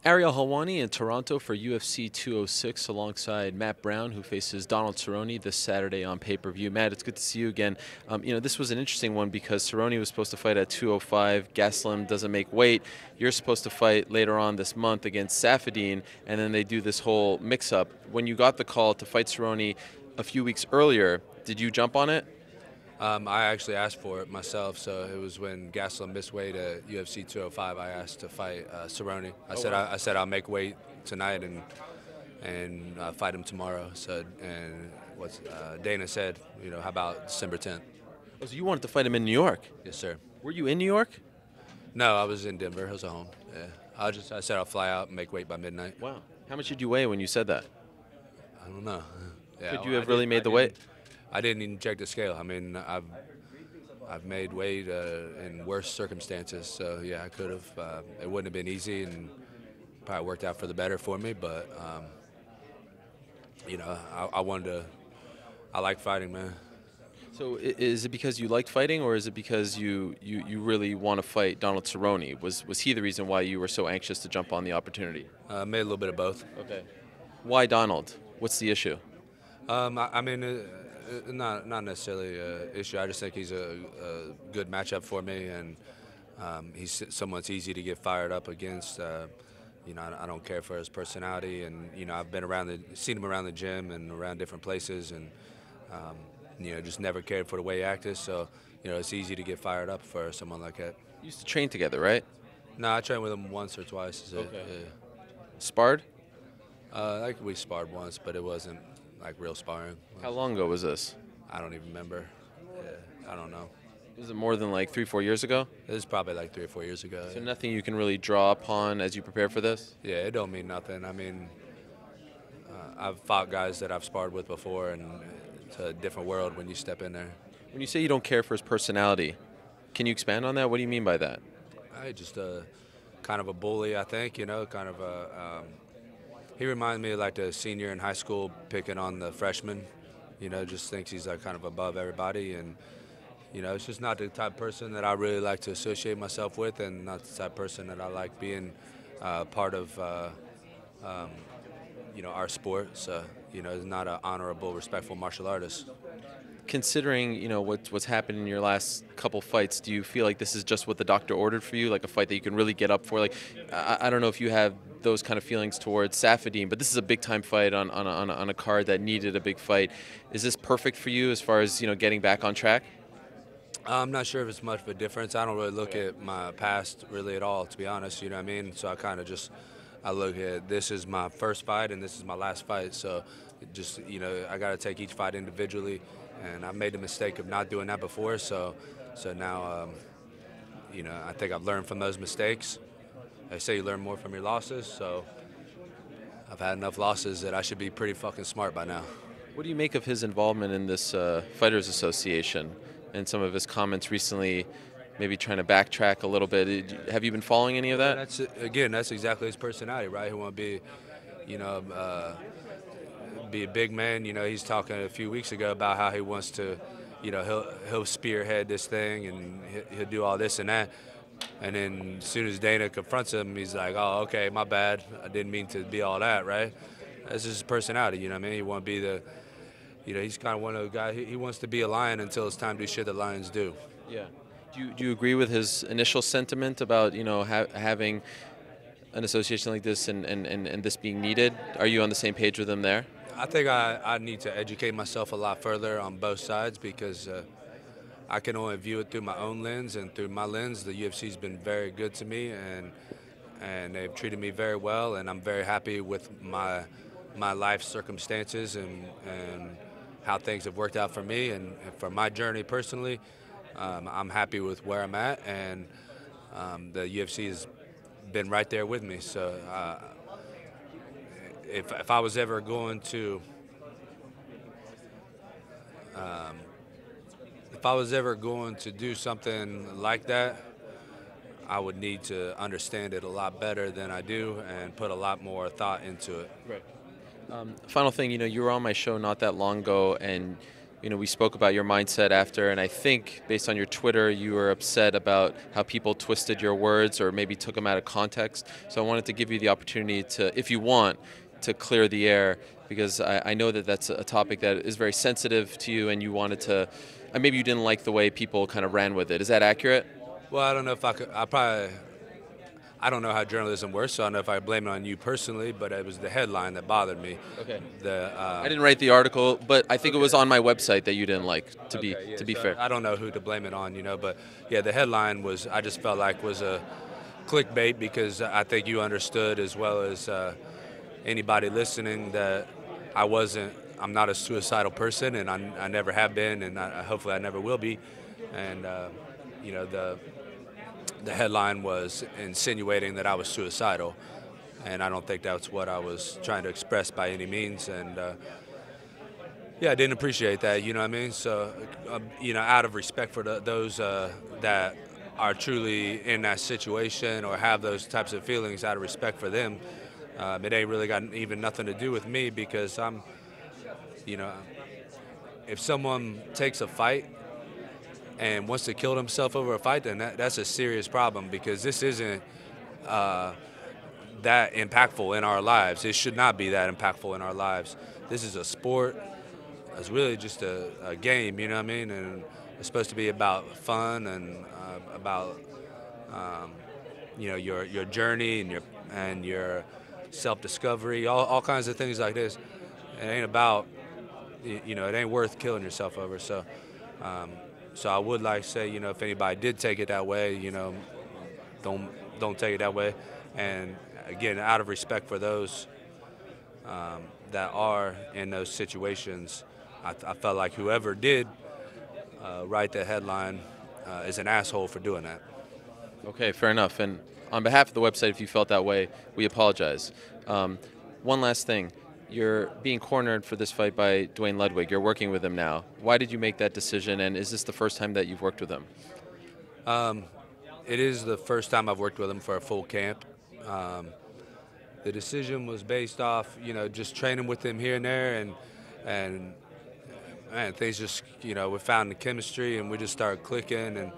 Ariel Helwani in Toronto for UFC 206 alongside Matt Brown, who faces Donald Cerrone this Saturday on pay-per-view. Matt, it's good to see you again. This was an interesting one because Cerrone was supposed to fight at 205. Gaslam doesn't make weight. You're supposed to fight later on this month against Safadine, and then they do this whole mix-up. When you got the call to fight Cerrone a few weeks earlier, did you jump on it? I actually asked for it myself, so it was when Gaslam missed weight at UFC 205. I asked to fight Cerrone. I said I'll make weight tonight and fight him tomorrow. So and what Dana said, how about December 10th? Oh, so you wanted to fight him in New York? Yes, sir. Were you in New York? No, I was in Denver. I was at home. Yeah, I said I'll fly out and make weight by midnight. Wow. How much did you weigh when you said that? I don't know. Yeah, Could you have really made the weight? I didn't even check the scale. I mean, I've made weight in worse circumstances, so yeah, I could have. It wouldn't have been easy, and probably worked out for the better for me. But I wanted to. I like fighting, man. So is it because you liked fighting, or is it because you really want to fight Donald Cerrone? Was he the reason why you were so anxious to jump on the opportunity? Made a little bit of both. Okay. Why Donald? What's the issue? I mean. Not necessarily an issue. I just think he's a good matchup for me, and he's someone that's easy to get fired up against. I don't care for his personality, and I've seen him around the gym and around different places, and just never cared for the way he acted. So it's easy to get fired up for someone like that. You used to train together, right? No, I trained with him once or twice. Okay. Sparred? Like we sparred once, but it wasn't like real sparring. How long ago was this? I don't even remember. Yeah, I don't know. Was it more than like 3-4 years ago? It was probably like 3 or 4 years ago. So nothing you can really draw upon as you prepare for this? Yeah, it don't mean nothing. I mean, I've fought guys that I've sparred with before, and it's a different world when you step in there. When you say you don't care for his personality, can you expand on that? What do you mean by that? I just kind of a bully, I think. Kind of a. He reminds me of like the senior in high school picking on the freshman. Just thinks he's like kind of above everybody, and it's just not the type of person that I really like to associate myself with, and not the type of person that I like being part of. Our sport. So he's not an honorable, respectful martial artist. Considering what's happened in your last couple fights, do you feel like this is just what the doctor ordered for you, like a fight that you can really get up for? Like, I don't know if you have those kind of feelings towards Safadine, but this is a big time fight on a card that needed a big fight. Is this perfect for you as far as getting back on track? I'm not sure if it's much of a difference. I don't really look at my past really at all, to be honest. You know what I mean? So I kind of just look at this is my first fight and this is my last fight. So just I got to take each fight individually. And I made the mistake of not doing that before, so now, I think I've learned from those mistakes. They say you learn more from your losses, so I've had enough losses that I should be pretty fucking smart by now. What do you make of his involvement in this Fighters Association and some of his comments recently, maybe trying to backtrack a little bit? Have you been following any of that? That's exactly his personality, right? He want to be, be a big man. He's talking a few weeks ago about how he wants to, he'll spearhead this thing and he'll do all this and that. And then as soon as Dana confronts him, he's like, oh, okay, my bad. I didn't mean to be all that, right? That's just his personality, you know what I mean? He want to be the, he's kind of one of the guys, he wants to be a lion until it's time to do shit that lions do. Yeah. Do you agree with his initial sentiment about, having an association like this and this being needed? Are you on the same page with him there? I think I need to educate myself a lot further on both sides because I can only view it through my own lens, and through my lens, the UFC's been very good to me, and they've treated me very well, and I'm very happy with my life circumstances and how things have worked out for me and for my journey personally. I'm happy with where I'm at, and the UFC has been right there with me. So. If I was ever going to do something like that, I would need to understand it a lot better than I do and put a lot more thought into it. Right. Final thing, you were on my show not that long ago, and we spoke about your mindset after, and I think based on your Twitter, you were upset about how people twisted your words or maybe took them out of context. So I wanted to give you the opportunity to, if you want, to clear the air, because I know that that's a topic that is very sensitive to you, and you wanted to, maybe you didn't like the way people kind of ran with it. Is that accurate? Well, I don't know if I could. I don't know how journalism works, so I don't know if I blame it on you personally, but it was the headline that bothered me. Okay. The I didn't write the article, but I think it was on my website that you didn't like. To be so fair. I don't know who to blame it on, but yeah, the headline was I just felt like was a clickbait because I think you understood as well as anybody listening that I'm not a suicidal person, and I never have been, and hopefully I never will be, and you know the headline was insinuating that I was suicidal, and I don't think that's what I was trying to express by any means. And yeah, I didn't appreciate that. You know what I mean? So, out of respect for those that are truly in that situation or have those types of feelings, out of respect for them, it ain't really got even nothing to do with me because if someone takes a fight and wants to kill himself over a fight, then that's a serious problem because this isn't that impactful in our lives. It should not be that impactful in our lives. This is a sport. It's really just a game, you know what I mean? And it's supposed to be about fun and about your journey and your self-discovery, all kinds of things like this. It ain't about it ain't worth killing yourself over. So. So I would like to say, if anybody did take it that way, don't take it that way. And again, out of respect for those that are in those situations, I felt like whoever did write the headline is an asshole for doing that. Okay, fair enough. And on behalf of the website, if you felt that way, we apologize. One last thing. You're being cornered for this fight by Duane Ludwig. You're working with him now. Why did you make that decision, and is this the first time that you've worked with him? It is the first time I've worked with him for a full camp. The decision was based off, just training with him here and there, and man, things just, we found the chemistry, and we just started clicking, and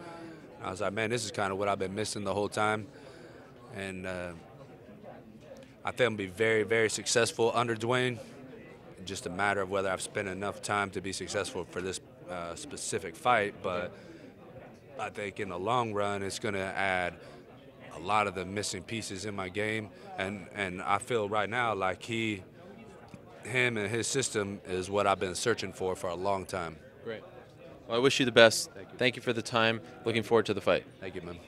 I was like, man, this is kind of what I've been missing the whole time, and I think I'm going to be very, very successful under Duane. Just a matter of whether I've spent enough time to be successful for this specific fight. But I think in the long run, it's going to add a lot of the missing pieces in my game. And I feel right now like him and his system is what I've been searching for a long time. Great. Well, I wish you the best. Thank you for the time. Looking forward to the fight. Thank you, man.